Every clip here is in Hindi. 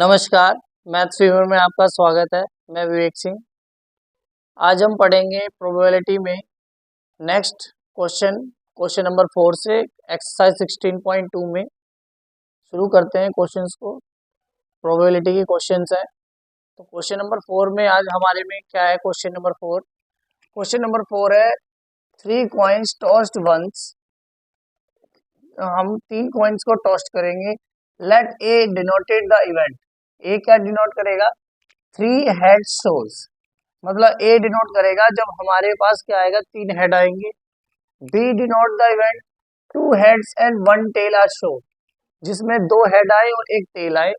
नमस्कार, मैथ्स फीवर में आपका स्वागत है। मैं विवेक सिंह। आज हम पढ़ेंगे प्रोबेबिलिटी में नेक्स्ट क्वेश्चन नंबर 4 से एक्सरसाइज 16.2 में। शुरू करते हैं क्वेश्चंस को। प्रोबेबिलिटी के क्वेश्चंस है। तो क्वेश्चन नंबर 4 में आज हमारे में क्या है? क्वेश्चन नंबर 4 है 3 कॉइन्स टॉस्ड वंस। हम 3 कॉइन्स को टॉस्ट करेंगे। Let a denoted the event. A क्या डिनोट करेगा? 3 हेड शोज, मतलब ए डिनोट करेगा जब हमारे पास क्या आएगा? 3 हेड आएंगे। B denote the event 2 heads and 1 tail are show, जिसमें 2 हेड आए और 1 टेल आए।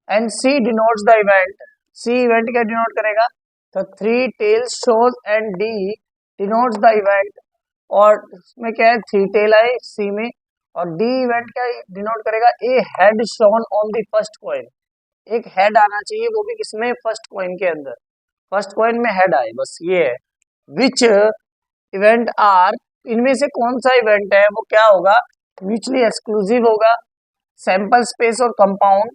And C denotes the event. C event क्या डिनोट करेगा? तो 3 tails shows and D denotes the event, और इसमें क्या है? 3 टेल आए सी में। और डी इवेंट क्या डिनोट करेगा? A head shown on the first coin. एक हेड आना चाहिए, वो भी किसमें? फर्स्ट कॉइन के अंदर। फर्स्ट कॉइन में हेड आए, बस ये है। विच इवेंट आर, इनमें से कौन सा इवेंट है वो क्या होगा? म्यूचुअली एक्सक्लूसिव होगा, सैंपल स्पेस और कंपाउंड,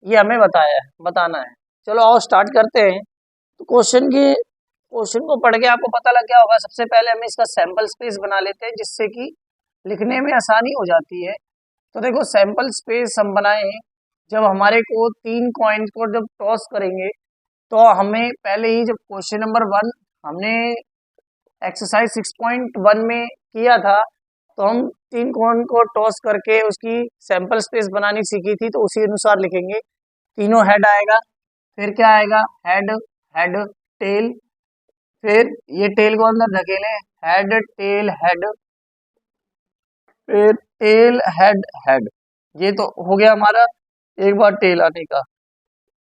ये हमें बताना है। चलो आओ स्टार्ट करते हैं। तो क्वेश्चन को पढ़ के आपको पता लग गया होगा। सबसे पहले हमें इसका सैंपल स्पेस बना लेते हैं, जिससे कि लिखने में आसानी हो जाती है। तो देखो सैंपल स्पेस हम बनाए, जब हमारे को 3 कॉइन्स को जब टॉस करेंगे तो हमें पहले ही, जब क्वेश्चन नंबर 1 हमने एक्सरसाइज 6.1 में किया था, तो हम 3 कॉइन को टॉस करके उसकी सैंपल स्पेस बनानी सीखी थी। तो उसी अनुसार लिखेंगे। तीनों हेड आएगा, फिर क्या आएगा? हेड हेड टेल, फिर ये टेल को अंदर धकेले, हेड टेल हेड, फिर टेल हेड हेड। ये तो हो गया हमारा एक बार टेल आने का।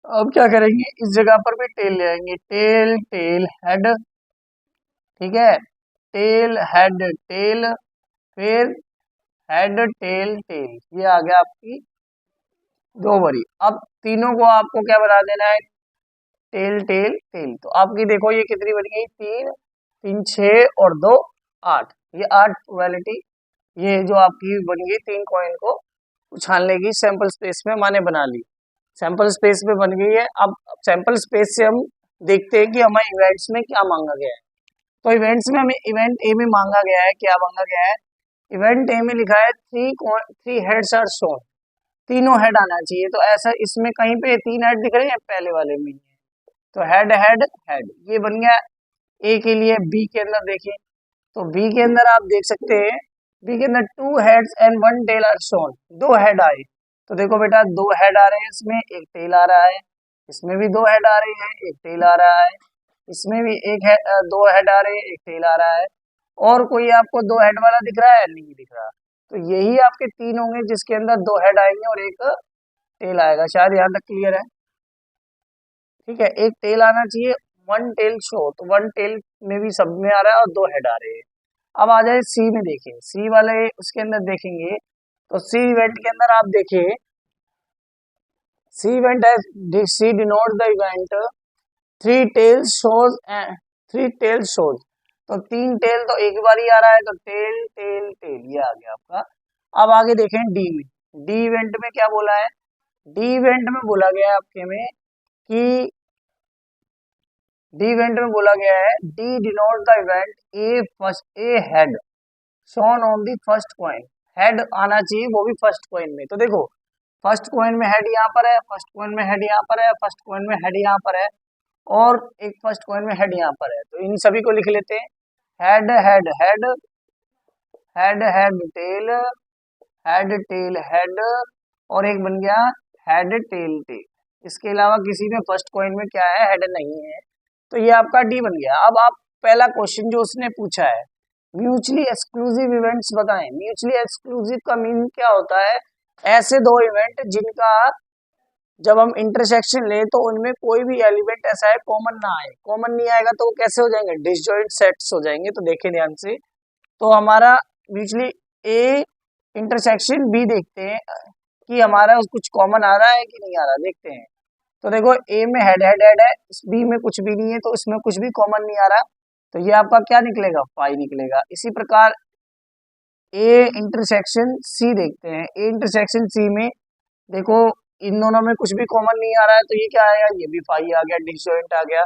अब क्या करेंगे? इस जगह पर भी टेल ले आएंगे, टेल टेल हेड, ठीक है, टेल हेड टेल, फिर हेड टेल टेल। ये आ गया आपकी 2 बारी। अब तीनों को आपको क्या बना देना है? Tail tail tail. तो आपकी देखो ये कितनी बन गई? 3 3 6 और 2 8। ये 8 प्रोबेबिलिटी, ये जो आपकी बन गई 3 कॉइन को उछालने की सैंपल स्पेस में माने बना ली। सैंपल स्पेस में बन गई है। अब सैंपल स्पेस से हम देखते हैं कि हमें इवेंट्स में क्या मांगा गया है। तो इवेंट्स में हमें इवेंट ए में मांगा गया है, क्या मांगा गया है? इवेंट ए में लिखा है 3 हेड्स आर शोन, तीनों हेड आना चाहिए। तो ऐसा इसमें कहीं पे 3 हेड दिख रहे हैं, पहले वाले में। तो हेड हेड हेड ये बन गया ए के लिए। बी के अंदर देखिए, तो बी के अंदर आप देख सकते हैं, बी के अंदर 2 heads and 1 tail are shown, 2 head आए। तो देखो बेटा 2 हेड आ रहे हैं, इसमें 1 टेल आ रहा है, इसमें भी 2 हेड आ रहे हैं, 1 टेल आ रहा है, इसमें भी 2 हेड आ रहे हैं, 1 टेल आ रहा है। और कोई आपको 2 हेड वाला दिख रहा है? नहीं दिख रहा। तो यही आपके 3 होंगे जिसके अंदर 2 हेड आएंगे और 1 टेल आएगा। शायद यहाँ तक क्लियर है? ठीक है, 1 टेल आना चाहिए, 1 टेल शो। तो 1 टेल में भी सब में आ रहा है और 2 हेड आ रहे हैं। अब आ जाए सी में, देखिए सी वाले उसके अंदर देखेंगे। तो सी इवेंट के अंदर आप देखिए, सी इवेंट है, c denote the event 3 tails shows, 3 tails shows. तो 3 टेल तो एक बार ही आ रहा है, तो टेल टेल टेल ये आ गया आपका। अब आगे देखें डी में। डी इवेंट में क्या बोला है? डी इवेंट में बोला गया है आपके में कि डी इवेंट में बोला गया है, D denote the event A head shown on the first coin. Head आना चाहिए, वो भी फर्स्ट कॉइन में। तो देखो फर्स्ट कॉइन में हेड यहाँ पर है, फर्स्ट कॉइन में हेड यहाँ पर है, फर्स्ट कॉइन में हेड यहाँ पर है, और एक फर्स्ट कॉइन में हेड यहाँ पर है। तो इन सभी को लिख लेते हैं, head head head, head head tail, head tail head, और एक बन गया हेड टेल टेल। इसके अलावा किसी में फर्स्ट कॉइन में क्या है? हेड नहीं है। तो ये आपका डी बन गया। अब आप पहला क्वेश्चन जो उसने पूछा है, म्यूचुअली एक्सक्लूसिव इवेंट्स बताएं। म्यूचुअली एक्सक्लूसिव का मीनिंग क्या होता है? ऐसे 2 इवेंट जिनका जब हम इंटरसेक्शन ले तो उनमें कोई भी एलिमेंट ऐसा है कॉमन ना आए। कॉमन नहीं आएगा तो वो कैसे हो जाएंगे? डिसजॉइंट सेट्स हो जाएंगे। तो देखें ध्यान से, तो हमारा म्यूचुअली ए इंटरसेक्शन बी देखते हैं कि हमारा कुछ कॉमन आ रहा है कि नहीं आ रहा, देखते हैं। तो देखो ए में हेड हेड हेड है, इस बी में कुछ भी नहीं है, तो इसमें कुछ भी कॉमन नहीं आ रहा। तो ये आपका क्या निकलेगा? पाई निकलेगा। इसी प्रकार ए इंटरसेक्शन सी देखते हैं। ए इंटरसेक्शन सी में देखो इन दोनों में कुछ भी कॉमन नहीं आ रहा है तो ये क्या आएगा, ये भी फाई आ गया, डिसजॉइंट आ गया।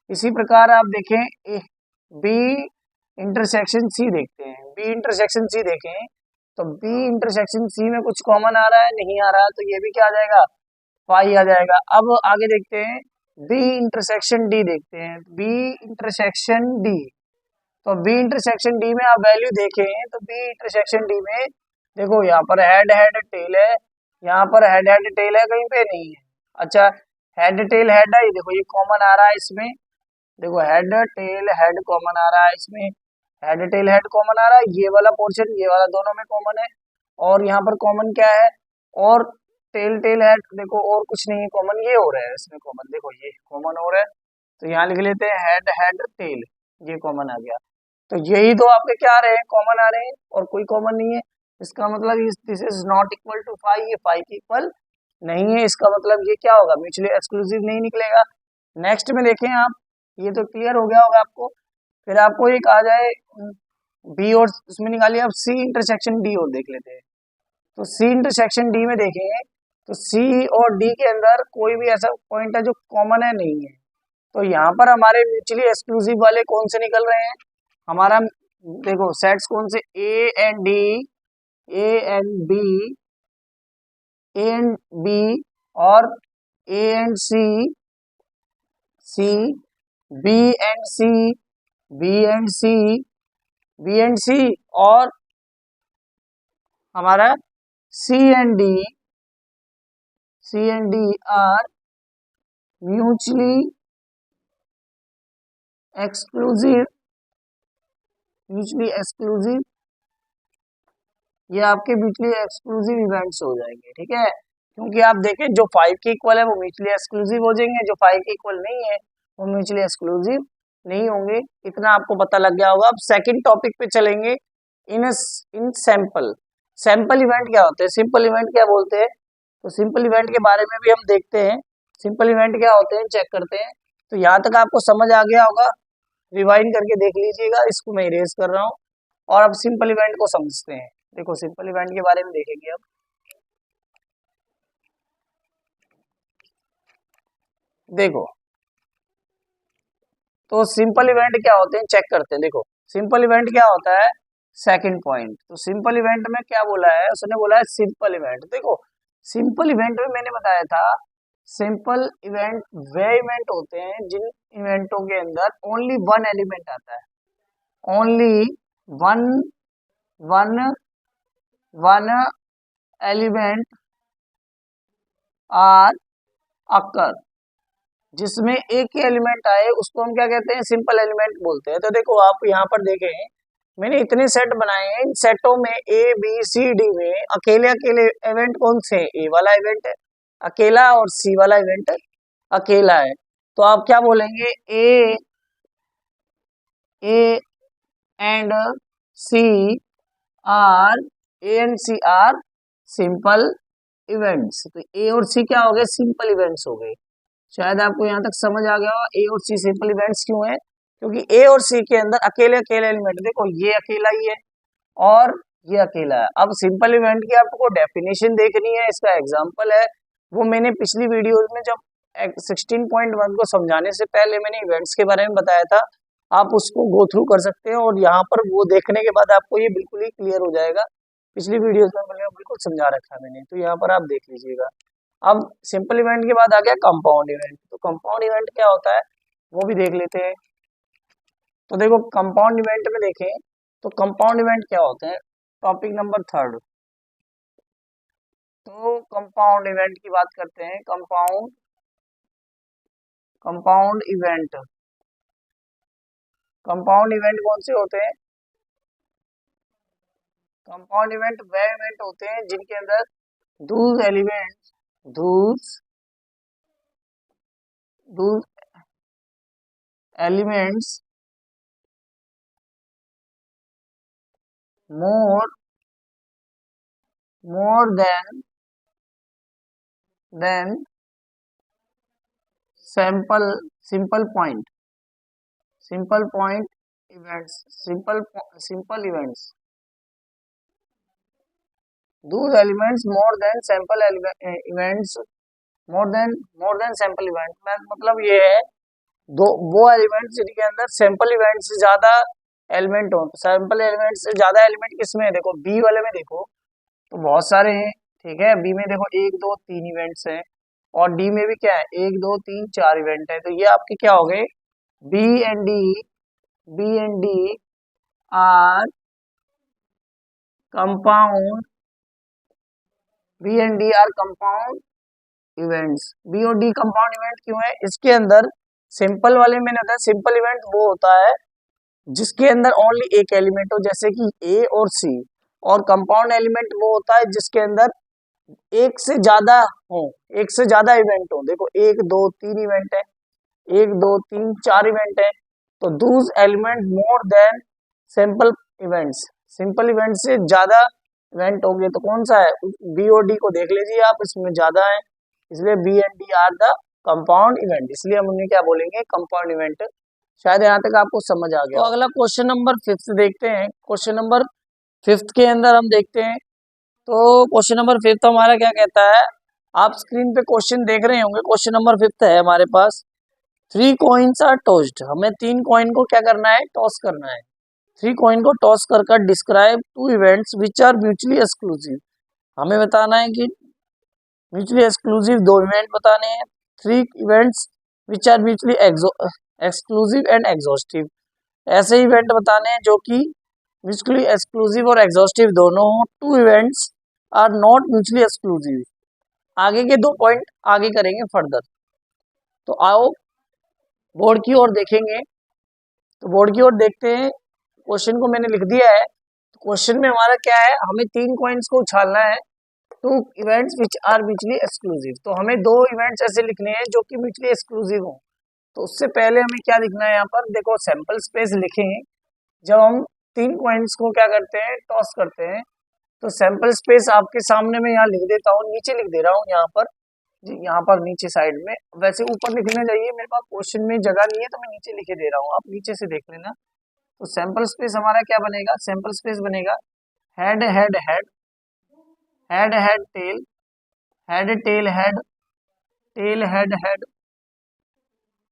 इसी प्रकार आप देखें बी इंटरसेक्शन सी देखते हैं, बी इंटरसेक्शन सी देखें तो बी इंटरसेक्शन सी में कुछ कॉमन आ रहा है, नहीं आ रहा है, तो ये भी क्या आ जाएगा, फाई आ जाएगा। अब आगे देखते हैं बी इंटरसेक्शन डी देखते हैं, बी इंटरसेक्शन डी, तो बी इंटरसेक्शन डी में आप वैल्यू देखें तो बी इंटरसेक्शन डी में देखो यहाँ पर हेड हेड टेल है, यहाँ पर हेड हेड टेल है, कहीं पे नहीं है। अच्छा, हेड टेल हेड है, ये देखो ये कॉमन आ रहा है इसमें, देखो हेड टेल हेड कॉमन आ रहा है इसमें, हेड टेल हेड कॉमन आ रहा है, ये वाला पोर्शन ये वाला दोनों में कॉमन है। और यहाँ पर कॉमन क्या है, और टेल टेल हेड देखो और कुछ नहीं है कॉमन, ये हो रहा है इसमें कॉमन, देखो ये कॉमन हो रहा है, तो यहाँ लिख लेते हैं हेड हेड टेल, ये कॉमन आ गया। तो यही तो आपके क्या आ रहे हैं, कॉमन आ रहे हैं, और कोई कॉमन नहीं है। इसका मतलब this is not equal to five, ये फाइव के इक्वल नहीं है, इसका मतलब ये क्या होगा, म्यूचुअली एक्सक्लूसिव नहीं निकलेगा। नेक्स्ट में देखें आप, ये तो क्लियर हो गया होगा आपको। फिर आपको एक आ जाए बी और उसमें निकालिए, अब सी इंटरसेक्शन डी और देख लेते हैं। तो सी इंटरसेक्शन डी में देखेंगे तो सी और डी के अंदर कोई भी ऐसा पॉइंट है जो कॉमन है, नहीं है। तो यहाँ पर हमारे म्यूचुअली एक्सक्लूसिव वाले कौन से निकल रहे हैं, हमारा देखो सेट्स कौन से, a and d, a and B, A and b, और a and c, c, B and C, B and C, B and c, और हमारा c and d, c and D are mutually exclusive, mutually exclusive, ये आपके म्यूचुअली एक्सक्लूसिव इवेंट्स हो जाएंगे, ठीक है। क्योंकि आप देखें जो 5 के इक्वल है वो म्यूचुअली एक्सक्लूसिव हो जाएंगे, जो 5 के इक्वल नहीं है वो म्यूचुअली एक्सक्लूसिव नहीं होंगे। इतना आपको पता लग गया होगा। अब सेकंड टॉपिक पे चलेंगे, इन सैंपल। सैंपल इवेंट क्या होते हैं, सिंपल इवेंट क्या बोलते हैं, तो सिंपल इवेंट के बारे में भी हम देखते हैं। सिंपल इवेंट क्या होते हैं चेक करते हैं। तो यहाँ तक आपको समझ आ गया होगा, रिवाइंड करके देख लीजिएगा, इसको मैं इरेज कर रहा हूँ। और अब सिंपल इवेंट को समझते हैं। देखो सिंपल इवेंट के बारे में देखेंगे अब। देखो तो सिंपल इवेंट क्या होते हैं चेक करते हैं। देखो सिंपल इवेंट क्या होता है, सेकंड पॉइंट। तो सिंपल इवेंट में क्या बोला है, उसने बोला है सिंपल इवेंट। देखो सिंपल इवेंट में मैंने बताया था, सिंपल इवेंट वे इवेंट होते हैं जिन इवेंटों के अंदर ओनली वन एलिमेंट आता है, only one one one element are occur, जिसमें एक ही एलिमेंट आए उसको हम क्या कहते हैं, सिंपल एलिमेंट बोलते हैं। तो देखो आप यहाँ पर देखें, मैंने इतने सेट बनाए हैं, इन सेटों में ए बी सी डी में अकेले अकेले इवेंट कौन से हैं, ए वाला इवेंट है अकेला और सी वाला इवेंट अकेला है। तो आप क्या बोलेंगे, A and C are, A and C are simple events. तो ए और सी क्या हो गए, सिंपल इवेंट्स हो गए। शायद आपको यहाँ तक समझ आ गया होगा ए और सी सिंपल इवेंट्स क्यों है, क्योंकि ए और सी के अंदर अकेले अकेले एलिमेंट, देखो ये अकेला ही है और ये अकेला है। अब सिंपल इवेंट की आपको डेफिनेशन देखनी है, इसका एग्जांपल है वो मैंने पिछली वीडियो में जब 16.1 को समझाने से पहले मैंने इवेंट्स के बारे में बताया था, आप उसको गो थ्रू कर सकते हैं और यहाँ पर वो देखने के बाद आपको ये बिल्कुल ही क्लियर हो जाएगा। पिछली वीडियोस में मैंने बिल्कुल समझा रखा है मैंने, तो यहाँ पर आप देख लीजिएगा। अब सिंपल इवेंट के बाद आ गया कंपाउंड इवेंट। तो कंपाउंड इवेंट क्या होता है वो भी देख लेते हैं। तो देखो कंपाउंड इवेंट में देखें तो कंपाउंड इवेंट क्या होते हैं, टॉपिक नंबर 3। तो कंपाउंड इवेंट की बात करते हैं। कंपाउंड इवेंट, कंपाउंड इवेंट कौन से होते हैं, कंपाउंड इवेंट वे इवेंट होते हैं जिनके अंदर दूस एलिमेंट्स, दूस elements more than simple point events, simple events, those elements more than sample events more than sample event मतलब ये है दो वो एलिमेंट जिनके अंदर सैंपल इवेंट से ज्यादा एलिमेंट हो। तो सैंपल एलिमेंट से ज्यादा एलिमेंट किसमें है, देखो बी वाले में देखो तो बहुत सारे हैं। ठीक है, बी में देखो 1 2 3 इवेंट्स हैं और डी में भी क्या है 1 2 3 4 इवेंट है। तो ये आपके क्या हो गए, B and D, B and D are compound, B and D are compound events. B और डी कंपाउंड इवेंट क्यों है, इसके अंदर सिंपल वाले में ना, सिंपल इवेंट वो होता है जिसके अंदर ओनली एक एलिमेंट हो, जैसे कि ए और सी। और कंपाउंड एलिमेंट वो होता है जिसके अंदर एक से ज्यादा हो, एक से ज्यादा इवेंट हो। देखो 1 2 3 इवेंट है, 1 2 3 4 इवेंट है। तो Dooj element more than simple events, simple event से ज्यादा इवेंट हो गए तो कौन सा है, बी और डी को देख लीजिए आप, इसमें ज्यादा है, इसलिए B and D are the compound event, इसलिए हम उन्हें क्या बोलेंगे, कंपाउंड इवेंट। शायद यहाँ तक आपको समझ आ गया। तो अगला क्वेश्चन नंबर 5 देखते हैं। क्वेश्चन नंबर 5 के अंदर हम देखते हैं, तो क्वेश्चन नंबर 5 हमारा क्या कहता है, आप स्क्रीन पे क्वेश्चन देख रहे होंगे। क्वेश्चन नंबर 5 है हमारे पास, 3 कॉइन्स आर टॉस्ड। हमें 3 कॉइन को क्या करना है, टॉस करना है। 3 कॉइन को टॉस कर describe 2 events which are mutually exclusive. हमें बताना है कि म्यूचुअली एक्सक्लूसिव 2 इवेंट बताने हैं। 3 events which are mutually exclusive and exhaustive. ऐसे इवेंट बताने हैं जो कि म्यूचुअली एक्सक्लूसिव और एग्जॉस्टिव दोनों हो। 2 events are not mutually exclusive. आगे के 2 पॉइंट आगे करेंगे फर्दर। तो आओ बोर्ड की ओर देखेंगे। तो बोर्ड की ओर देखते हैं, क्वेश्चन को मैंने लिख दिया है। तो क्वेश्चन में हमारा क्या है, हमें 3 कॉइन्स को उछालना है। 2 events which are mutually exclusive. तो हमें 2 इवेंट्स ऐसे लिखने हैं जो कि म्यूचुअली एक्सक्लूसिव हो। तो उससे पहले हमें क्या लिखना है, यहाँ पर देखो सैंपल स्पेस लिखें। जब हम 3 कॉइन्स को क्या करते हैं, टॉस करते हैं, तो सैंपल स्पेस आपके सामने में यहाँ लिख देता हूँ, नीचे लिख दे रहा हूँ यहाँ पर जी, यहाँ पर नीचे साइड में। वैसे ऊपर लिखना चाहिए, मेरे पास क्वेश्चन में जगह नहीं है तो मैं नीचे लिखे दे रहा हूँ, आप नीचे से देख लेना। तो सैंपल स्पेस हमारा क्या बनेगा, सैंपल स्पेस बनेगा head head head, head head tail, head tail head, tail head head,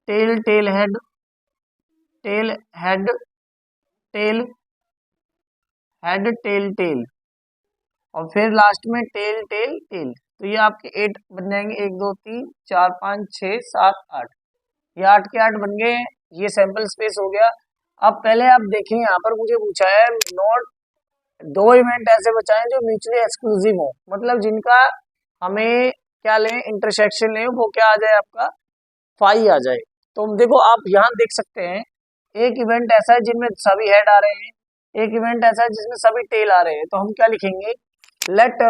tail tail head, tail head tail, head tail tail, और फिर लास्ट में टेल टेल टेल। तो ये आपके 8 बन जाएंगे, 1 2 3 4 5 6 7 8, ये 8 के 8 बन गए हैं। ये सैंपल स्पेस हो गया। अब पहले आप देखें, यहाँ पर मुझे पूछा है नोट 2 इवेंट ऐसे बचाएं जो म्यूचुअली एक्सक्लूसिव हो, मतलब जिनका हमें क्या लें, इंटरसेक्शन लें, वो क्या आ जाए, आपका फाई आ जाए। तो देखो आप यहाँ देख सकते हैं, एक इवेंट ऐसा है जिनमें सभी हेड आ रहे हैं, एक इवेंट ऐसा है जिसमें सभी टेल आ रहे हैं। तो हम क्या लिखेंगे, लेट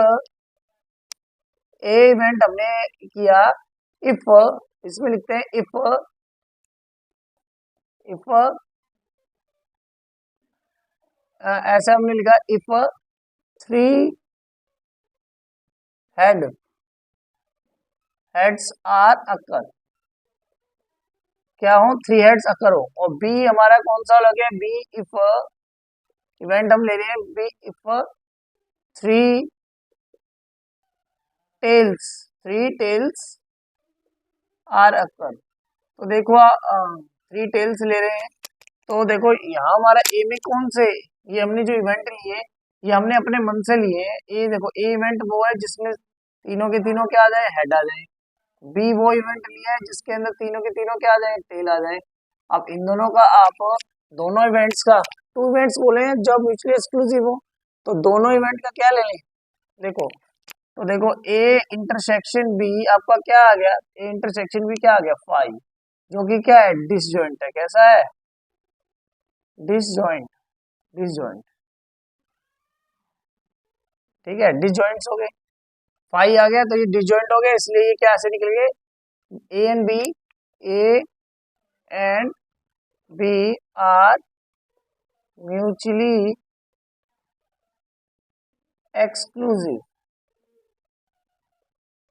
ए इवेंट हमने किया, इफ, इसमें लिखते हैं इफ, इफ ऐसा हमने लिखा, इफ 3 हेड्स आर अकर, क्या हो, 3 हेड्स अकर हो। और बी हमारा कौन सा लगे, बी इफ इवेंट हम ले रहे हैं, B if 3 tales are occur. तो देखो 3 टेल्स ले रहे हैं। तो देखो यहाँ हमारा ए में कौन से, ये हमने जो इवेंट लिए ये हमने अपने मन से लिए हैं। ए देखो, ए इवेंट वो है जिसमें तीनों के तीनों क्या आ जाए, हेड आ जाए। बी वो इवेंट लिया है जिसके अंदर तीनों के तीनों क्या आ जाए, टेल आ जाए। अब इन दोनों का आप दोनों इवेंट्स का 2 इवेंट्स बोले हैं जब म्यूचुअली एक्सक्लूसिव हो, तो दोनों इवेंट का क्या ले लें, देखो। तो देखो ए इंटरसेक्शन बी आपका क्या आ गया, ए इंटरसेक्शन बी क्या आ गया, फाई, जो कि क्या है, डिसजॉइंट है। कैसा है, डिसजॉइंट, डिसजॉइंट, ठीक है, डिसजॉइंट्स हो गए। फाई आ गया तो ये डिसजॉइंट हो गया, इसलिए ये क्या ऐसे निकल गए, A and B, A and B are mutually exclusive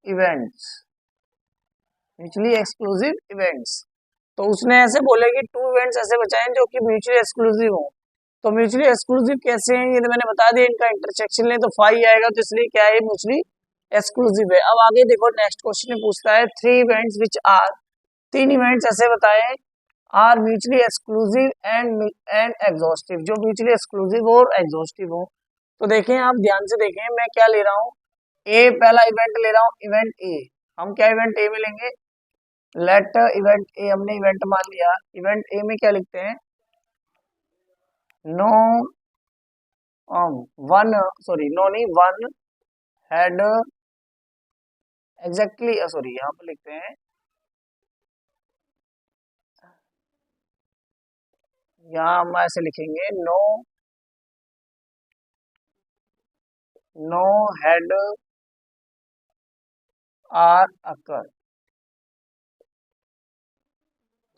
events, mutually exclusive events. तो उसने ऐसे बोले कि 2 इवेंट्स ऐसे बचाए जो कि म्यूचुअली एक्सक्लूसिव हो। तो म्यूचुअली एक्सक्लूसिव कैसे हैं, ये तो मैंने बता दिया, इनका इंटरसेक्शन ले तो फाई आएगा, तो इसलिए क्या है, म्यूचुअली एक्सक्लूसिव है। अब आगे देखो नेक्स्ट क्वेश्चन में पूछता है 3 इवेंट्स विच आर, 3 इवेंट्स ऐसे बताए are mutually exclusive and exhaustive, जो म्यूचुअली एक्सक्लूसिव और एग्जॉस्टिव हो। तो देखें आप ध्यान से देखें, मैं क्या ले रहा हूँ, ए पहला इवेंट ले रहा हूँ, इवेंट ए। हम क्या इवेंट ए में लेंगे, लेट इवेंट ए, हमने इवेंट मान लिया। इवेंट ए में क्या लिखते हैं, नो वन, सॉरी नो नहीं, वन हैड एग्जैक्टली, सॉरी यहाँ पर लिखते हैं, यहाँ हम ऐसे लिखेंगे, नो हैड आर अकर,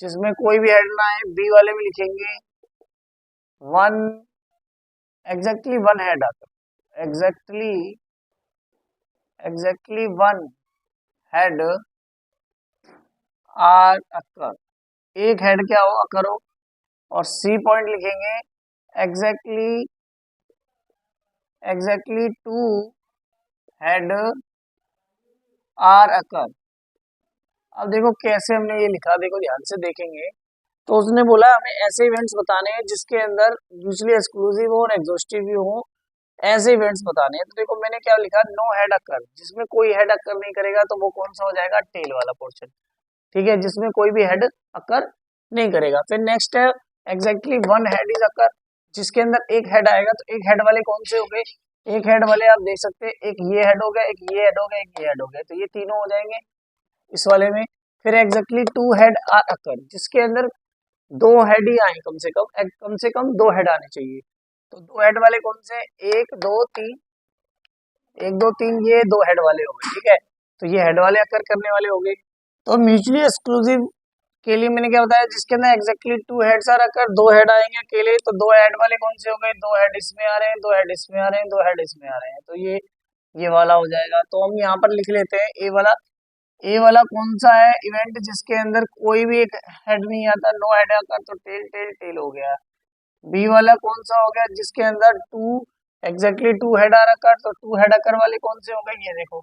जिसमें कोई भी हेड ना है। बी वाले में लिखेंगे one, exactly one head occur, exactly one head are occur, एक हेड क्या हो, अकर हो। और सी पॉइंट लिखेंगे exactly two head are occur. अब देखो कैसे हमने ये लिखा, देखो ध्यान से देखेंगे तो उसने बोला हमें ऐसे इवेंट्स बताने हैं जिसके अंदर म्यूचुअली एक्सक्लूसिव और एग्जॉस्टिव भी हो, ऐसे इवेंट्स बताने हैं। तो देखो मैंने क्या लिखा, नो हेड अकर, जिसमें कोई हेड अकर नहीं करेगा तो वो कौन सा हो जाएगा, टेल वाला पोर्शन, ठीक है, जिसमें कोई भी हेड अकर नहीं करेगा। फिर नेक्स्ट है exactly one head is occur, जिसके अंदर एक हेड आएगा। तो एक हेड वाले कौन से हो गए, एक हेड वाले आप देख सकते हैं, एक ये हेड हो गया, एक ये हेड हो गया, एक ये हेड हो गया, तो ये तीनों हो जाएंगे इस वाले में। फिर एग्जैक्टली टू हेड आर अकर, जिसके अंदर दो हेड ही आए, कम से कम दो हेड आने चाहिए। तो दो हेड वाले कौन से, एक दो तीन, एक दो तीन, ये दो हेड वाले हो गए, ठीक है। तो ये हेड वाले अकर करने वाले हो गए। तो म्यूचुअली एक्सक्लूसिव के लिए मैंने क्या बताया, जिसके अंदर एग्जैक्टली टू हेड्स आर अकर, दो हेड आएंगे अकेले। तो दो हेड वाले कौन से हो गए, दो हेड इसमें आ रहे हैं, दो हेड इसमें आ रहे हैं, दो हेड इसमें आ रहे हैं, तो ये वाला हो जाएगा। तो हम यहाँ पर लिख लेते हैं ए वाला कौन सा है इवेंट, जिसके अंदर कोई भी एक हेड नहीं आता, नो हेड आकर, तो टेल टेल टेल हो गया। बी वाला कौन सा हो गया, जिसके अंदर एग्जैक्टली टू हेड आ रखा, तो टू हेड आकर वाले कौन से हो गए, ये देखो,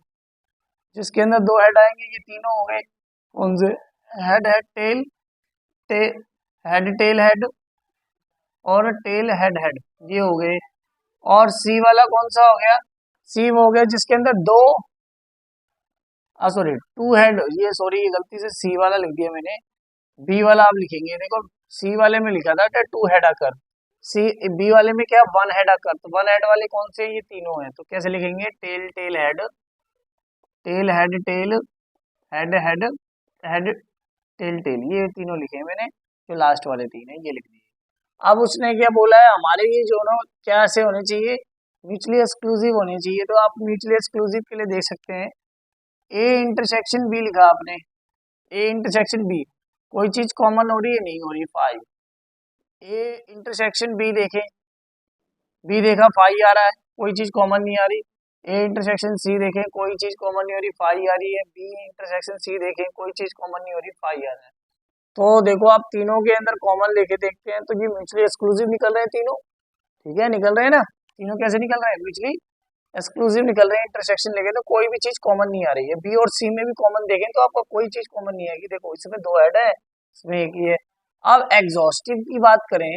जिसके अंदर दो हेड आएंगे, ये तीनों हो गए कौन से, head head tail tail head और टेल हेड हेड, ये हो गए। और सी वाला कौन सा हो गया, सी हो गया जिसके अंदर दो, सॉरी टू हेड, ये सॉरी गलती से सी वाला लिख दिया मैंने, बी वाला आप लिखेंगे। देखो सी वाले में लिखा था टू हेड आकर, बी वाले में क्या वन हेड आकर, तो वन हेड वाले कौन से, ये तीनों हैं। तो कैसे लिखेंगे, tail tail head tail head tail head head head tail tail, ये तीनों लिखे हैं मैंने, जो लास्ट वाले तीन है ये लिख दिए। अब उसने क्या बोला है, हमारे ये दोनों क्या से होने चाहिए, म्यूचुअली एक्सक्लूसिव होने चाहिए। तो आप म्यूचुअली एक्सक्लूसिव के लिए देख सकते हैं, ए इंटरसेक्शन बी लिखा आपने, ए इंटरसेक्शन बी, कोई चीज कॉमन हो रही है, नहीं हो रही, 5। ए इंटरसेक्शन बी देखें, बी देखा 5 आ रहा है, कोई चीज कॉमन नहीं आ रही। ए इंटरसेक्शन सी देखें, कोई चीज कॉमन नहीं हो रही, 5 आ रही है। बी इंटरसेक्शन सी देखें, कोई चीज कॉमन नहीं हो रही, 5 आ रहा है। तो देखो आप तीनों के अंदर कॉमन लेके देखते हैं, तो ये म्यूचुअली एक्सक्लूसिव निकल रहे हैं तीनों, ठीक है, निकल रहे हैं ना, तीनों कैसे निकल रहे हैं, म्यूचुअली एक्सक्लूसिव निकल रहे हैं। इंटरसेक्शन लेके तो कोई भी चीज कॉमन नहीं आ रही है। बी और सी में भी कॉमन देखें तो आपको कोई चीज कॉमन नहीं आएगी। देखो इसमें दो हेड है, इसमें एक ही है। अब एग्जॉस्टिव की बात करें,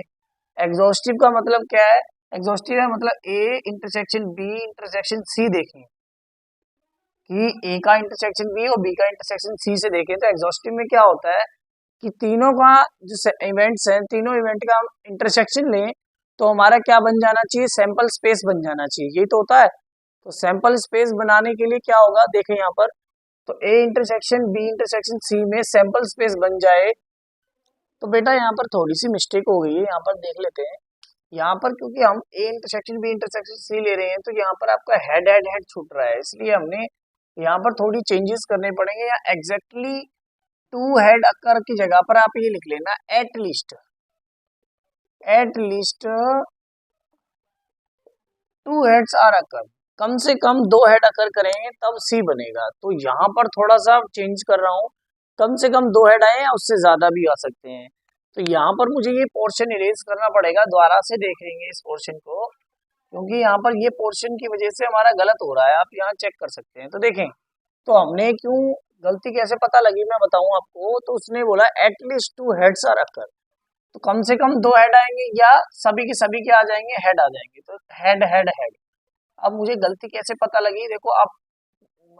एग्जॉस्टिव का मतलब क्या है, एग्जॉस्टिव है मतलब A intersection B intersection C देखें, कि ए का इंटरसेक्शन बी और बी का इंटरसेक्शन सी से देखें। तो एग्जॉस्टिव में क्या होता है कि तीनों का जो इवेंट्स हैं, तीनों इवेंट का हम इंटरसेक्शन लें तो हमारा क्या बन जाना चाहिए, सैंपल स्पेस बन जाना चाहिए, यही तो होता है। तो सैंपल स्पेस बनाने के लिए क्या होगा, देखें यहाँ पर, तो A intersection B intersection C में सैंपल स्पेस बन जाए। तो बेटा यहाँ पर थोड़ी सी मिस्टेक हो गई है, यहाँ पर देख लेते हैं। यहाँ पर क्योंकि हम A intersection B intersection C ले रहे हैं, तो यहाँ पर आपका हेड हेड हेड छूट रहा है, इसलिए हमने यहाँ पर थोड़ी चेंजेस करने पड़ेंगे। या एग्जैक्टली टू हेड अकर की जगह पर आप ये लिख लेना, एटलीस्ट टू हेड्स आर अकर, कम से कम दो हेड अकर करेंगे तब सी बनेगा। तो यहाँ पर थोड़ा सा चेंज कर रहा हूँ, कम से कम दो हेड आए या उससे ज्यादा भी आ सकते हैं। तो यहाँ पर मुझे ये पोर्शन इरेज करना पड़ेगा, दोबारा से देखेंगे इस पोर्शन को, क्योंकि यहाँ पर ये पोर्शन की वजह से हमारा गलत हो रहा है, आप यहाँ चेक कर सकते हैं। तो देखें, तो हमने क्यों गलती कैसे पता लगी मैं बताऊं आपको। तो उसने बोला एटलीस्ट 2 हेड्स आर अकर, तो कम से कम 2 हेड आएंगे या सभी के सभी क्या आ जाएंगे, हेड आ जाएंगे। तो हेड हेड हेड। अब मुझे गलती कैसे पता लगी, देखो आप,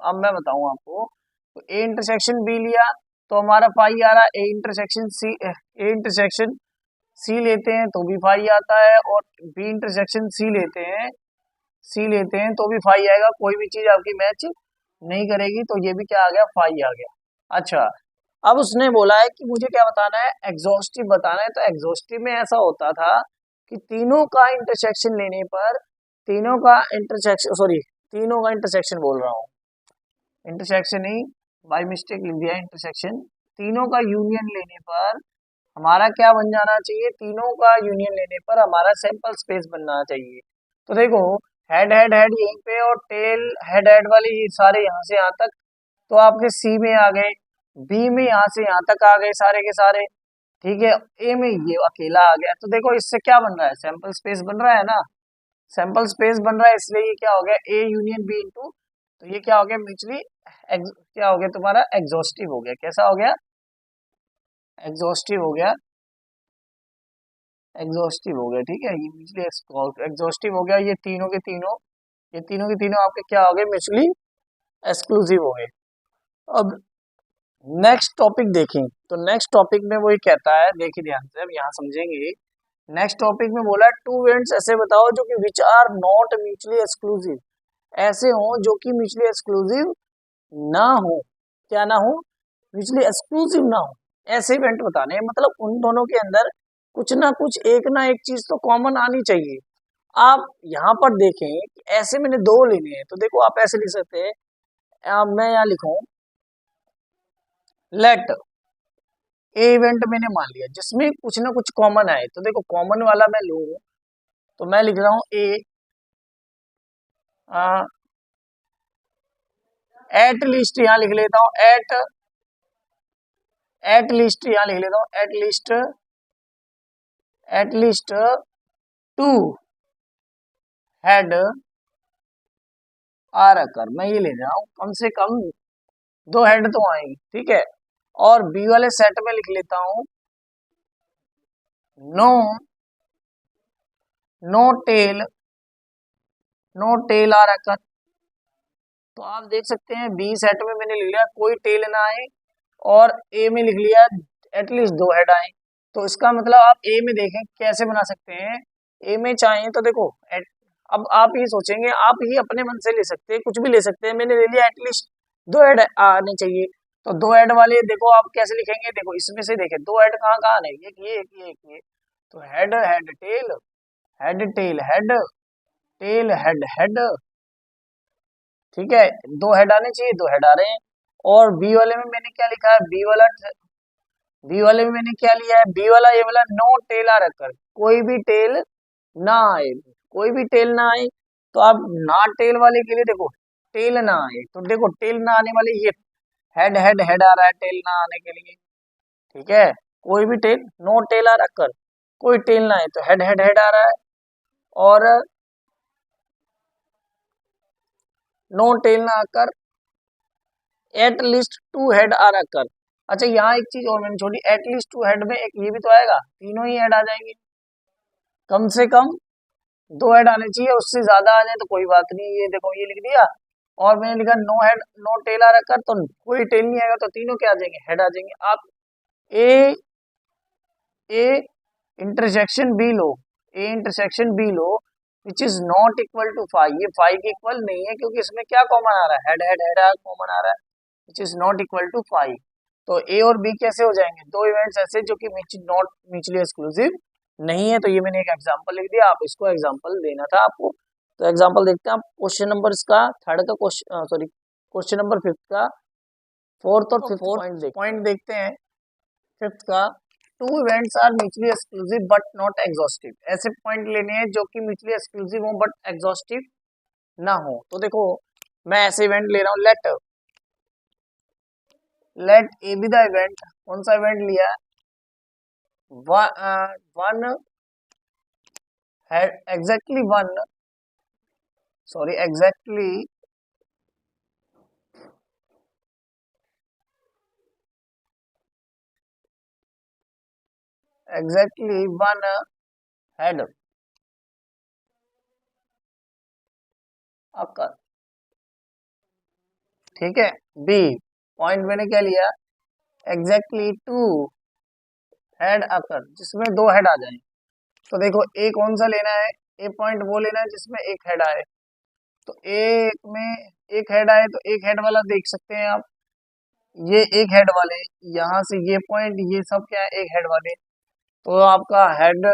अब मैं बताऊं आपको। तो ए इंटरसेक्शन बी लिया तो हमारा फाई आ रहा है, ए इंटरसेक्शन सी, ए इंटरसेक्शन सी लेते हैं तो भी फाई आता है, और बी इंटरसेक्शन सी लेते हैं, सी लेते हैं तो भी फाई आएगा। कोई भी चीज आपकी मैच नहीं करेगी, तो ये भी क्या आ गया, फाई आ गया। अच्छा, अब उसने बोला है कि मुझे क्या बताना है, एग्जॉस्टिव बताना है। तो एग्जॉस्टिव में ऐसा होता था कि तीनों का इंटरसेक्शन लेने पर, तीनों का इंटरसेक्शन, सॉरी तीनों का इंटरसेक्शन बोल रहा हूँ, इंटरसेक्शन ही बाय मिस्टेक लिख दिया इंटरसेक्शन। तीनों का यूनियन लेने पर हमारा क्या बन जाना चाहिए, तीनों का यूनियन लेने पर हमारा सैंपल स्पेस बनना चाहिए। तो देखो, हेड हेड हेड यहीं पे, और टेल हेड हेड वाले ये सारे यहाँ से यहाँ तक, तो आपके सी में आ गए, बी में यहाँ से यहाँ तक आ गए सारे के सारे, ठीक है। ए में ये अकेला आ गया। तो देखो इससे क्या बन रहा है, सैंपल स्पेस बन रहा है ना, सैंपल स्पेस बन रहा है, इसलिए ये क्या हो गया, ए यूनियन बी इंटू, तो ये क्या हो गया, म्यूचुअली क्या हो गया तुम्हारा, एग्जॉस्टिव हो गया। कैसा हो गया, एग्जॉस्टिव हो गया, एग्जॉस्टिव हो गया, ठीक है। ये म्यूचुअली एग्जॉस्टिव हो गया, ये तीनों के तीनों, ये तीनों के तीनों आपके क्या हो गए, म्यूचुअली एक्सक्लूसिव हो गए। अब नेक्स्ट टॉपिक देखें, तो नेक्स्ट टॉपिक में वही कहता है, देखिए ध्यान से, अब यहाँ समझेंगे। नेक्स्ट टॉपिक में बोला टू इवेंट्स ऐसे बताओ जो कि which are not mutually exclusive, ऐसे हो जो कि म्यूचुअली एक्सक्लूसिव ना हो, क्या ना हो, म्यूचुअली एक्सक्लूसिव ना हो, ऐसे इवेंट बताने हैं। मतलब उन दोनों के अंदर कुछ ना कुछ एक ना एक चीज तो कॉमन आनी चाहिए। आप यहाँ पर देखें कि ऐसे मैंने दो लेने हैं, तो देखो आप ऐसे लिख सकते हैं, मैं यहाँ लिखूं लेट ए इवेंट मैंने मान लिया जिसमें कुछ ना कुछ कॉमन आए। तो देखो कॉमन वाला मैं लूं, तो मैं लिख रहा हूं ए एट लीस्ट, यहां लिख लेता हूं एट लीस्ट, यहां लिख लेता हूं एट लीस्ट 2 हेड आर अकर, मैं ये ले रहा हूं, कम से कम 2 हेड तो आएंगे, ठीक है। और बी वाले सेट में लिख लेता हूं no, no tail, no tail are occur. तो आप देख सकते हैं बी सेट में मैंने लिख लिया कोई टेल ना आए, और ए में लिख लिया एटलीस्ट 2 हेड आए। तो इसका मतलब आप ए में देखें कैसे बना सकते हैं, ए में चाहें तो देखो अब आप ये सोचेंगे, आप ही अपने मन से ले सकते हैं, कुछ भी ले सकते हैं। मैंने ले लिया एटलीस्ट 2 हेड आने चाहिए, तो 2 हेड वाले देखो आप कैसे लिखेंगे, देखो इसमें से देखें 2 हेड कहाँ कहाँ आने, एक ये एक ये एक ये, तो head head tail, head tail head, tail head head, ठीक है। 2 हेड आने चाहिए, 2 हेड आ रहे हैं। और बी वाले में मैंने क्या लिखा है, बी वाले में मैंने क्या लिया है, बी वाला ये वाला नो टेल आ रखकर, कोई भी टेल ना आए, कोई भी टेल ना आए। तो आप ना टेल वाले के लिए देखो टेल ना आए, तो देखो टेल ना आने वाले ये हेड हेड हेड आ रहा है टेल ना आने के लिए, ठीक है। कोई भी टेल, नो टेल आ रखकर, कोई टेल ना आए, तो हेड हेड हेड आ रहा है, और नो टेल ना आकर एट लीस्ट 2 हेड आ रखकर। अच्छा यहाँ एक चीज और मैंने छोड़ी, एट लीस्ट 2 हेड में एक ये भी तो आएगा, तीनों ही हेड आ जाएंगे, कम से कम 2 हेड आने चाहिए, उससे ज्यादा आ जाए तो कोई बात नहीं, ये देखो ये लिख दिया। और मैंने लिखा नो हेड नो टेल आ रखा, तो कोई टेल नहीं आएगा, तो तीनों क्या आ जाएंगे, हेड आ जाएंगे। आप ए ए इंटरसेक्शन बी लो, ए इंटरसेक्शन बी लो which is not equal to five, ये फाइव के इक्वल नहीं है, क्योंकि इसमें क्या कॉमन आ रहा है, हेड हेड हेड कॉमन आ रहा है, which is not equal to five. तो ए और बी कैसे हो जाएंगे, दो इवेंट्स ऐसे जो कि नॉट म्यूचुअली एक्सक्लूसिव नहीं है। तो ये मैंने एक एग्जांपल लिख दिया, आप इसको एग्जांपल देना था आपको। तो एग्जांपल देखते हैं आप, क्वेश्चन नंबर इसका थर्ड का question, sorry question number fifth का, फोर्थ और फिफ्थ पॉइंट देखते हैं। फिफ्थ का, two events are mutually exclusive but not exhaustive, ऐसे पॉइंट लेने हैं जो कि म्यूचुअली एक्सक्लूसिव हो बट एग्जॉस्टिव ना हो। तो देखो मैं ऐसे इवेंट ले रहा हूँ, let a be the event, कौन सा इवेंट लिया, one exactly one sorry exactly one head occur. ठीक है, बी पॉइंट मैंने क्या लिया, एग्जैक्टली टू हेड अकर, जिसमें दो हेड आ जाए। तो देखो ए कौन सा लेना है, ए पॉइंट वो लेना है जिसमें एक हेड आए। तो ए में एक हेड आए तो एक हेड वाला देख सकते हैं आप, ये एक हेड वाले, यहाँ से ये पॉइंट, ये सब क्या है, एक हेड वाले। तो आपका हेड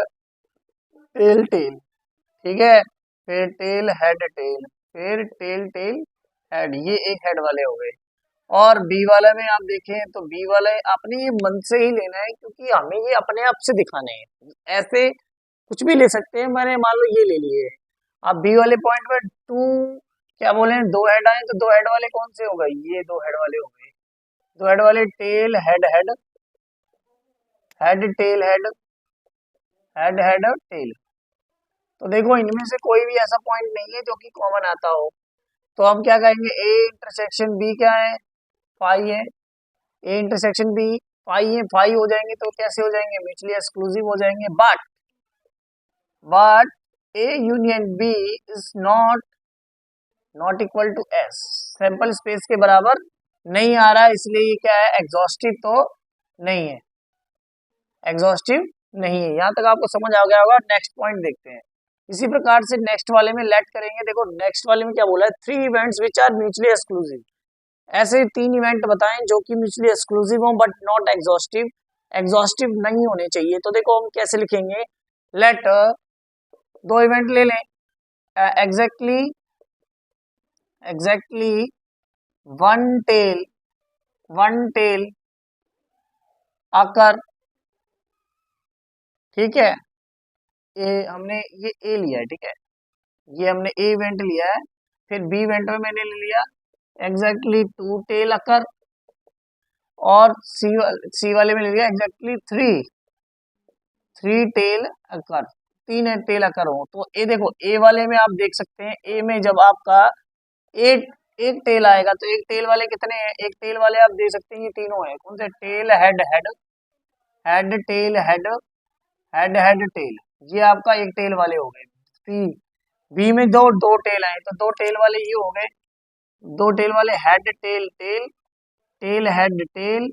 टेल टेल, ठीक है, फिर टेल हेड टेल, फिर टेल टेल हेड, ये एक हेड वाले हो गए। और बी वाला में आप देखें तो बी वाला आपने ये मन से ही लेना है, क्योंकि हमें ये अपने आप से दिखाने हैं, ऐसे कुछ भी ले सकते हैं। मैंने मान लो ये ले लिए, आप बी वाले पॉइंट में टू क्या बोले, दो हेड आए, तो दो हेड वाले कौन से हो गए, ये दो हेड वाले हो गए। दो हेड वाले tell head head, head tail head, head head tell. तो देखो इनमें से कोई भी ऐसा पॉइंट नहीं है जो कि कॉमन आता हो। तो हम क्या कहेंगे, ए इंटरसेक्शन बी क्या है, फाई है। ए इंटरसेक्शन बी फाई है, फाई हो जाएंगे तो कैसे हो जाएंगे, म्यूचुअली एक्सक्लूसिव हो जाएंगे। But A union B is not equal to S, sample space के बराबर नहीं आ रहा है, इसलिए ये क्या है, एग्जॉस्टिव तो नहीं है, एग्जॉस्टिव नहीं है। यहां तक आपको समझ आ गया होगा। नेक्स्ट पॉइंट देखते हैं। इसी प्रकार से नेक्स्ट वाले में लेट करेंगे। देखो नेक्स्ट वाले में क्या बोला है, three events which are mutually exclusive, ऐसे तीन इवेंट बताएं जो कि म्यूचुअली एक्सक्लूसिव हो बट नॉट एग्जॉस्टिव, एग्जॉस्टिव नहीं होने चाहिए। तो देखो हम कैसे लिखेंगे, लेट दो इवेंट ले लें, एग्जैक्टली वन टेल आकर, ठीक है, हमने ये ए लिया है, ठीक है, ये हमने ए इवेंट लिया है। फिर बी इवेंट में मैंने ले लिया एग्जैक्टली टू टेल अकर, और सी वाले में ले लिया एग्जैक्टली थ्री टेल अकर, तीन टेल अकर हो। तो ए देखो ए वाले में आप देख सकते हैं, ए में जब आपका एक एक टेल आएगा तो एक टेल वाले कितने हैं, एक टेल वाले आप देख सकते हैं ये तीनों है, कौन से, tell head head, head tail head, head head tell, ये आपका एक टेल वाले हो गए। बी बी में दो दो टेल आए तो दो टेल वाले ये हो गए, दो टेल वाले head tail tail, tail head tail,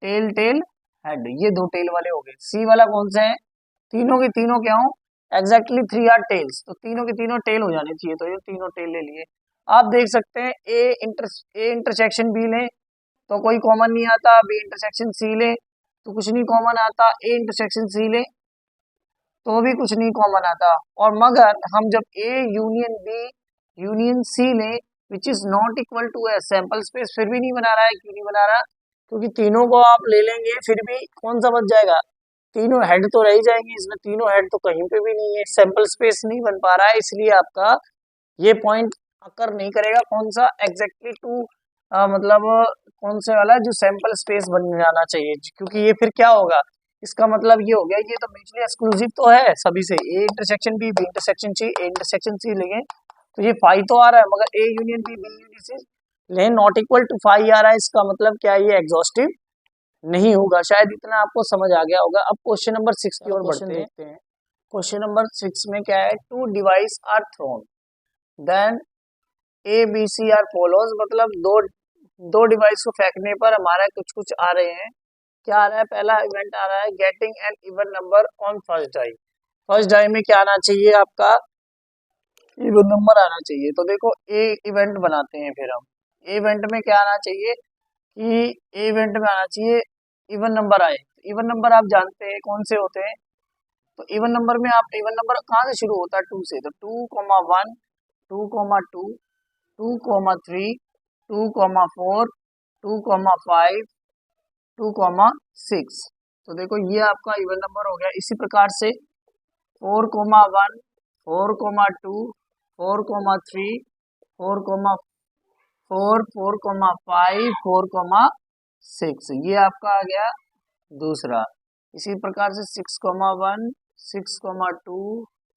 tail tail head, ये दो टेल वाले हो गए। सी वाला कौन सा है, तीनों के तीनों क्या हो, एग्जैक्टली थ्री आर टेल्स, तो तीनों के तीनों टेल हो जाने चाहिए, तो ये तीनों टेल ले लिए। आप देख सकते हैं ए इंटरसेक्शन बी ले तो कोई कॉमन नहीं आता, बी इंटरसेक्शन सी ले तो कुछ नहीं कॉमन आता, ए इंटरसेक्शन सी ले तो भी कुछ नहीं कॉमन आता। और मगर हम जब A union B union C ले which is not equal to A, sample space फिर भी नहीं बना रहा है, क्यों नहीं बना रहा, क्योंकि तीनों को आप ले लेंगे फिर भी कौन सा बच जाएगा, तीनों हेड तो रह ही जाएंगे, इसमें तीनों हेड तो कहीं पे भी नहीं है, सैंपल स्पेस नहीं बन पा रहा है, इसलिए आपका ये पॉइंट अकर नहीं करेगा। कौन सा, एग्जैक्टली टू, मतलब कौन से वाला, जो सैंपल स्पेस बन जाना चाहिए, क्योंकि ये फिर क्या होगा, इसका मतलब ये हो गया, ये तो म्यूचुअली एक्सक्लूसिव तो है सभी से, A intersection B, B intersection C, A intersection C लेंगे तो ये फाई तो आ रहा है, मगर A union B, B union C लेकिन नॉट इक्वल टू फाई आ रहा है, इसका मतलब क्या, ये एग्जॉस्टिव नहीं होगा। शायद इतना आपको समझ आ गया होगा। अब क्वेश्चन नंबर 6 की ओर बढ़ते हैं। क्वेश्चन नंबर 6 में क्या है, two device are thrown then A B C are follows, मतलब दो डिवाइस को फेंकने पर हमारा कुछ कुछ आ रहे हैं। क्या आ रहा है, पहला इवेंट आ रहा है getting an even number on first die, first die में क्या आना चाहिए आपका, इवन नंबर आना चाहिए। तो देखो ए इवेंट बनाते हैं, फिर हम ए इवेंट में क्या आना चाहिए कि ए इवेंट में आना चाहिए इवन नंबर आए। इवन नंबर आप जानते हैं कौन से होते हैं, तो इवन नंबर में आप, इवन नंबर कहाँ से शुरू होता है, टू से, तो 2,1, 2,2, 2,3, 2,4, 2,5, 2,6। तो देखो ये आपका इवन नंबर हो गया। इसी प्रकार से 4,1, 4,2, 4,3, 4,4, 4,5, 4,6, ये आपका आ गया दूसरा। इसी प्रकार से 6,1, 6,2,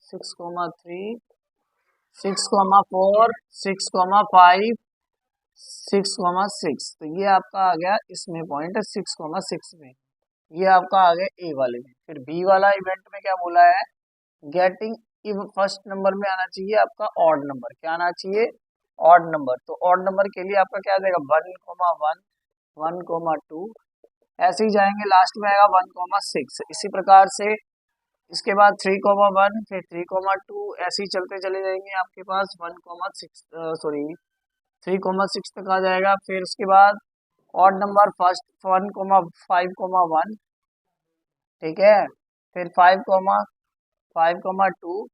6,3, 6,4, 6,5, 6,6। तो ये आपका आ गया, इसमें पॉइंट है 6,6 में, ये आपका आ गया ए वाले में। फिर बी वाला इवेंट में क्या बोला है, गेटिंग इव फर्स्ट नंबर में आना चाहिए आपका ऑड नंबर, क्या आना चाहिए, ऑड नंबर। तो ऑड नंबर के लिए आपका क्या आ जाएगा, 1,1, 1,2, ऐसे ही जाएंगे, लास्ट में आएगा 1,6। इसी प्रकार से इसके बाद 3,1, फिर 3,2, ऐसे ही चलते चले जाएंगे, आपके पास 1,6 सॉरी 3,6 तक आ जाएगा। फिर उसके बाद ऑड नंबर फर्स्ट 1,5,1, ठीक है, फिर 5,2,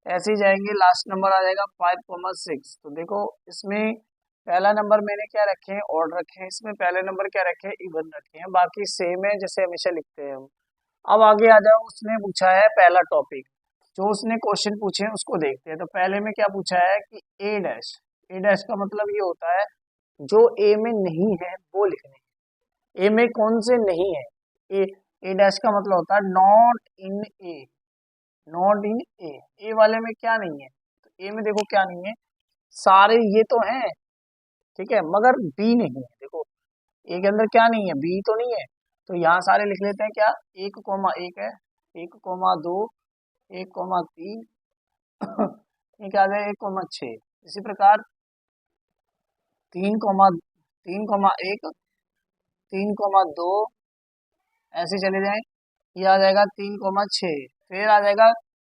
ऐसे ही जाएंगे, लास्ट नंबर आ जाएगा 5,6। तो देखो इसमें पहला नंबर मैंने क्या रखे हैं, ऑड रखे हैं, इसमें पहले नंबर क्या रखे हैं, इवन रखे हैं, बाकी सेम है जैसे हमेशा लिखते हैं हम। अब आगे आ जाओ, उसने पूछा है पहला टॉपिक, जो उसने क्वेश्चन पूछे हैं उसको देखते हैं। तो पहले में क्या पूछा है कि ए डैश, ए डैश का मतलब ये होता है जो ए में नहीं है वो लिखने, ए में कौन से नहीं है, ए, ए डैश का मतलब होता है not in A, not in ए, ए वाले में क्या नहीं है, तो ए में देखो क्या नहीं है, सारे ये तो हैं, ठीक है, मगर बी नहीं है, देखो ए के अंदर क्या नहीं है, बी तो नहीं है, तो यहाँ सारे लिख लेते हैं क्या, 1,1 है, 1,2, 1,3, ये क्या आ जाए 1,6। इसी प्रकार 3,1, 3,2, ऐसे चले जाए, ये आ जाएगा 3,6। फिर आ जाएगा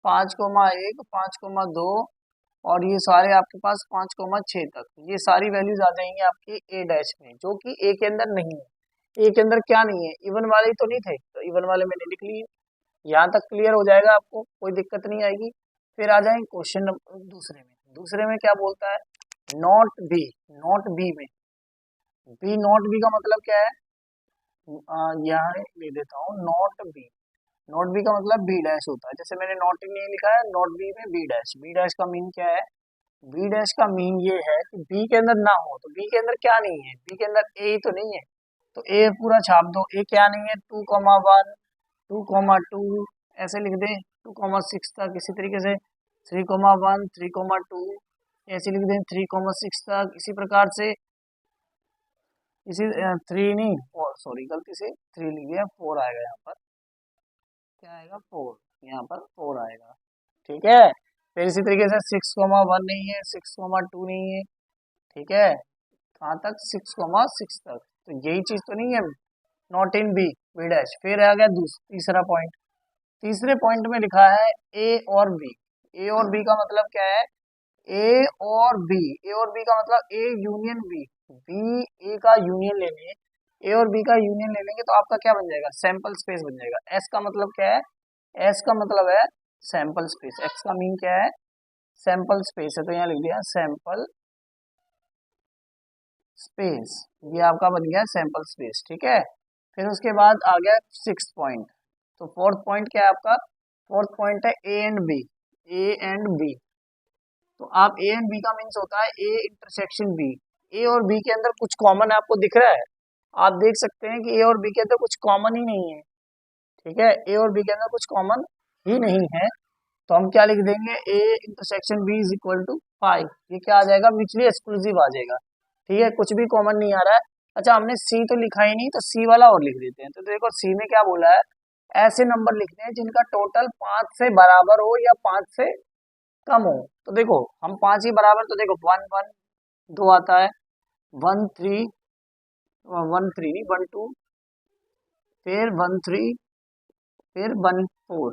5,1, 5,2, और ये सारे आपके पास 5,6 तक, ये सारी वैल्यूज आ जाएंगी आपकी ए डैश में, जो कि ए के अंदर नहीं है। ए के अंदर क्या नहीं है, इवन वाले तो नहीं थे, तो इवन वाले मैंने लिख लिए, यहाँ तक क्लियर हो जाएगा, आपको कोई दिक्कत नहीं आएगी। फिर आ जाएंगे क्वेश्चन नंबर दूसरे में, दूसरे में क्या बोलता है, नॉट बी, नॉट बी में, बी नॉट बी का मतलब क्या है, यहाँ ले देता हूँ नॉट बी, नॉट बी का मतलब बी डैश होता है, जैसे मैंने नॉट इन नहीं लिखा है, नॉट बी में बी डैश, बी डैश का मीन क्या है, बी डैश का मीन ये है कि बी के अंदर ना हो, तो बी के अंदर क्या नहीं है, बी के अंदर ए तो नहीं है, तो ए पूरा छाप दो, ए क्या नहीं है, 2,1, 2,2, ऐसे लिख दें 2,6 तक, इसी तरीके से 3,1, 3,2, ऐसे लिख दें 3,6 तक, इसी प्रकार से इसी 3 नहीं 4, सॉरी गलती से 3 लिख दिया, 4 आएगा यहाँ पर, क्या आएगा 4, यहाँ पर 4 आएगा, ठीक है। फिर इसी तरीके से 6,1 नहीं है, 6,2 नहीं है, ठीक है, कहाँ तक 6,6 तक, तो यही चीज तो नहीं है, not in B, B dash. फिर आ गया तीसरा पॉइंट, तीसरे पॉइंट में लिखा है ए और बी, ए और बी का मतलब क्या है, ए और बी, ए और बी का मतलब ए यूनियन बी, बी ए का यूनियन ले लें, ए और बी का यूनियन ले लेंगे तो आपका क्या बन जाएगा, सैंपल स्पेस बन जाएगा। एस का मतलब क्या है, एस का मतलब है सैंपल स्पेस, एक्स का मीन क्या है, सैंपल स्पेस है, तो यहाँ लिख दिया सैंपल स्पेस, ये आपका बन गया सैंपल स्पेस, ठीक है। फिर उसके बाद आ गया 6th पॉइंट, तो 4th पॉइंट क्या है आपका, 4th पॉइंट है A and B, A and B, तो आप ए एंड बी का मीन्स होता है ए इंटरसेक्शन बी, ए और बी के अंदर कुछ कॉमन आपको दिख रहा है, आप देख सकते हैं कि ए और बी के अंदर कुछ कॉमन ही नहीं है, ठीक है, ए और बी के अंदर कुछ कॉमन ही नहीं है, तो हम क्या लिख देंगे, A intersection B is equal to 5, ये क्या आ जाएगा, म्यूचुअली एक्सक्लूसिव आ जाएगा, ठीक है, कुछ भी कॉमन नहीं आ रहा है। अच्छा हमने सी तो लिखा ही नहीं, तो सी वाला और लिख देते हैं, तो देखो सी में क्या बोला है, ऐसे नंबर लिखते हैं जिनका टोटल 5 से बराबर हो या 5 से कम हो, तो देखो हम 5 ही बराबर, तो देखो 1 1 2 आता है, 1 3, 1 3 नहीं 1 2, फिर 1 3, फिर 1 4,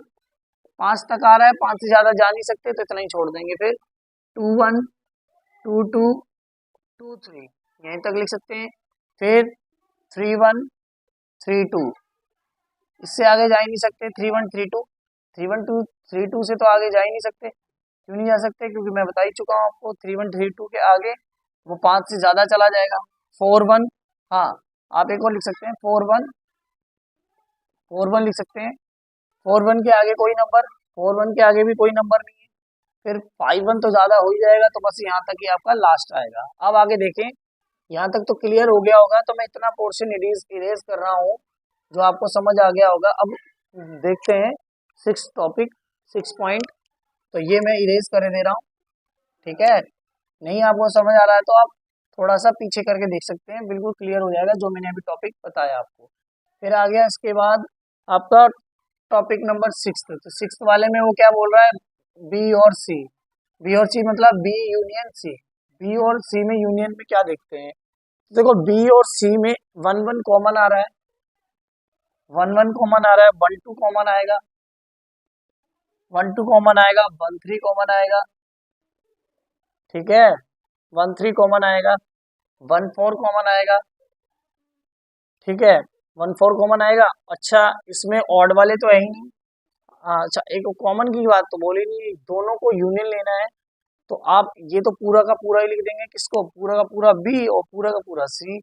5 तक आ रहा है, 5 से ज्यादा जा नहीं सकते तो इतना ही छोड़ देंगे, फिर 2 1, 2 2, 2 3, यहीं तक लिख सकते हैं, फिर 3 1, 3 2, इससे आगे जा ही नहीं सकते, 3 1 3 2, 3 1 2 3 2 से तो आगे जा ही नहीं सकते, क्यों नहीं जा सकते, क्योंकि मैं बता ही चुका हूँ आपको 3 1 3 2 के आगे वो 5 से ज्यादा चला जाएगा। 4 1, हाँ आप एक और लिख सकते हैं 4 1, 4 1 लिख सकते हैं, 4 1 के आगे कोई नंबर, 4 1 के आगे भी कोई नंबर नहीं है, फिर 5 1 तो ज्यादा हो ही जाएगा, तो बस यहाँ तक ही आपका लास्ट आएगा। अब आगे देखें, यहाँ तक तो क्लियर हो गया होगा, तो मैं इतना पोर्शन इरेज कर रहा हूँ जो आपको समझ आ गया होगा। अब देखते हैं 6th टॉपिक, 6 पॉइंट, तो ये मैं इरेज कर दे रहा हूँ, ठीक है, नहीं आपको समझ आ रहा है तो आप थोड़ा सा पीछे करके देख सकते हैं, बिल्कुल क्लियर हो जाएगा जो मैंने अभी टॉपिक बताया आपको। फिर आ गया इसके बाद आपका टॉपिक नंबर 6। तो 6 वाले में वो क्या बोल रहा है, बी और सी। बी और सी मतलब बी यूनियन सी। बी और सी में यूनियन में क्या देखते हैं, देखो बी और सी में 1 1 कॉमन आ रहा है, 1 1 कॉमन आ रहा है, 1 2 कॉमन आएगा, 1 2 कॉमन आएगा, 1 3 कॉमन आएगा, ठीक है, 1 3 कॉमन आएगा, 1 4 कॉमन आएगा, ठीक है, 1 4 कॉमन आएगा। अच्छा इसमें ऑड वाले तो है ही नहीं। हाँ अच्छा, एक कॉमन की बात तो बोली नहीं, दोनों को यूनियन लेना है, तो आप ये तो पूरा का पूरा ही लिख देंगे, किसको, पूरा का पूरा बी और पूरा का पूरा सी।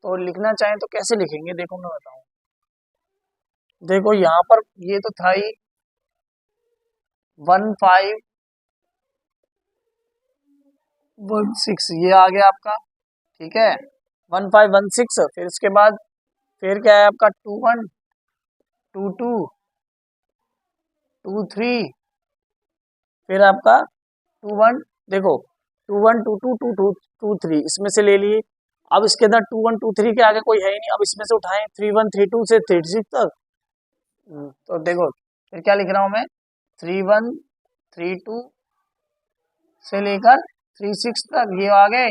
तो लिखना चाहें तो कैसे लिखेंगे, देखो मैं बताऊं। देखो यहाँ पर ये तो था ही 1 5 1 6, ये आ गया आपका, ठीक है, 1 5 1 6। फिर उसके बाद फिर क्या है आपका 2 1 2 2 2 3, फिर आपका 2 1, देखो 2 1 2 2 2 2 2 3 इसमें से ले लिए। अब इसके अंदर 2 1 2 3 के आगे कोई है ही नहीं, अब इसमें से उठाएं 3 1 3 2 से 3 6 तक। तो देखो फिर क्या लिख रहा हूं मैं, 3 1 3 2 से लेकर 3 6 तक ये आ गए।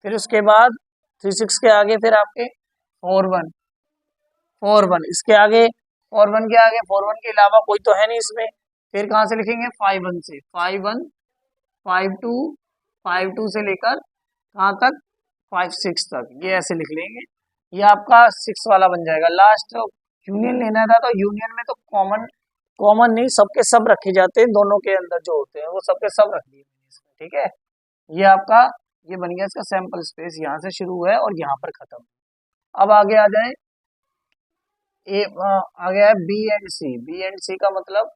फिर उसके बाद 3 6 के आगे फिर आपके 4 1 4 1, इसके आगे 4 1 के आगे 4 1 के अलावा कोई तो है नहीं इसमें। फिर कहाँ से लिखेंगे, 5 1 से, 5 1 5 2 5 2 से लेकर कहाँ तक, 5 6 तक, ये ऐसे लिख लेंगे। ये आपका 6 वाला बन जाएगा। लास्ट यूनियन लेना था, तो यूनियन में तो कॉमन कॉमन नहीं, सबके सब रखे जाते हैं, दोनों के अंदर जो होते हैं वो सबके सब रख दिए मैंने इसमें, ठीक है। ये आपका ये बन गया इसका सैंपल स्पेस, यहाँ से शुरू है और यहाँ पर खत्म। अब आगे आ जाए, आ गया है B and C. B and C का मतलब,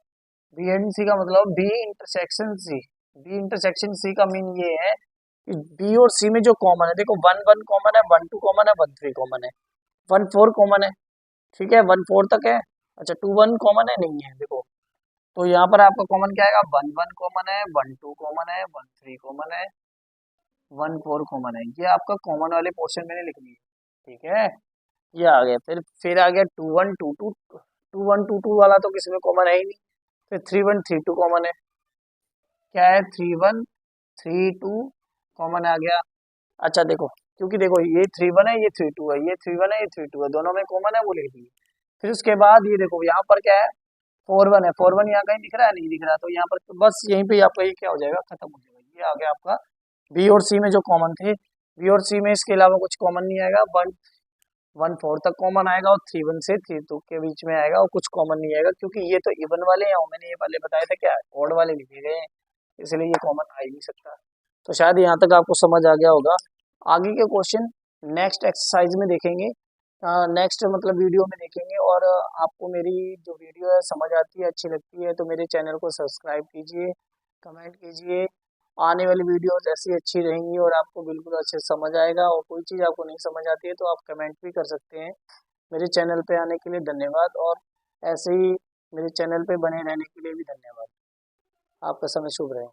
बी एंड सी का मतलब B intersection C. B intersection C का मीन ये है कि बी और सी में जो कॉमन है, देखो 1 1 कॉमन है, 1 2 कॉमन है, 1 3 कॉमन है, 1 4 कॉमन है, ठीक है, 1 4 तक है। अच्छा 2 1 कॉमन है, नहीं है, देखो तो यहाँ पर आपका कॉमन क्या आएगा, 1 1 कॉमन है, 1 2 कॉमन है, 1 3 कॉमन है, 1 4 कॉमन है। ये आपका कॉमन वाले पोर्शन मैंने लिख लिया, ठीक है, ये आ गया। फिर आ गया 2 1 2 2 2 1 2 2 वाला तो किसी में कॉमन है ही नहीं। फिर 3 1 3 2 कॉमन है, क्या है, 3 1 3 2 कॉमन आ गया। अच्छा देखो, क्योंकि देखो ये 3 1 है, ये 3 2 है, ये 3 1 है, ये 3 2 है, दोनों में कॉमन है, वो लिख दिए। फिर उसके बाद ये देखो यहाँ पर क्या है, 4 1 है, 4 1 यहाँ कहीं दिख रहा है, नहीं दिख रहा, तो यहाँ पर तो बस यहीं पे आपका ये क्या हो जाएगा, खत्म हो जाएगा। ये आ गया आपका बी और सी में जो कॉमन थे। बी और सी में इसके अलावा कुछ कॉमन नहीं आएगा, 1 4 तक कॉमन आएगा और 3 1 से 3 2 के बीच में आएगा, और कुछ कॉमन नहीं आएगा, क्योंकि ये तो इवन वाले हैं और मैंने ये वाले बताए थे क्या, ऑड वाले लिखे गए हैं, इसलिए ये कॉमन आ ही नहीं सकता। तो शायद यहाँ तक आपको समझ आ गया होगा। आगे के क्वेश्चन नेक्स्ट एक्सरसाइज में देखेंगे, नेक्स्ट मतलब वीडियो में देखेंगे। और आपको मेरी जो वीडियो है समझ आती है, अच्छी लगती है, तो मेरे चैनल को सब्सक्राइब कीजिए, कमेंट कीजिए। आने वाली वीडियोस ऐसी अच्छी रहेंगी और आपको बिल्कुल अच्छे से समझ आएगा। और कोई चीज़ आपको नहीं समझ आती है तो आप कमेंट भी कर सकते हैं। मेरे चैनल पे आने के लिए धन्यवाद, और ऐसे ही मेरे चैनल पे बने रहने के लिए भी धन्यवाद। आपका समय शुभ रहे।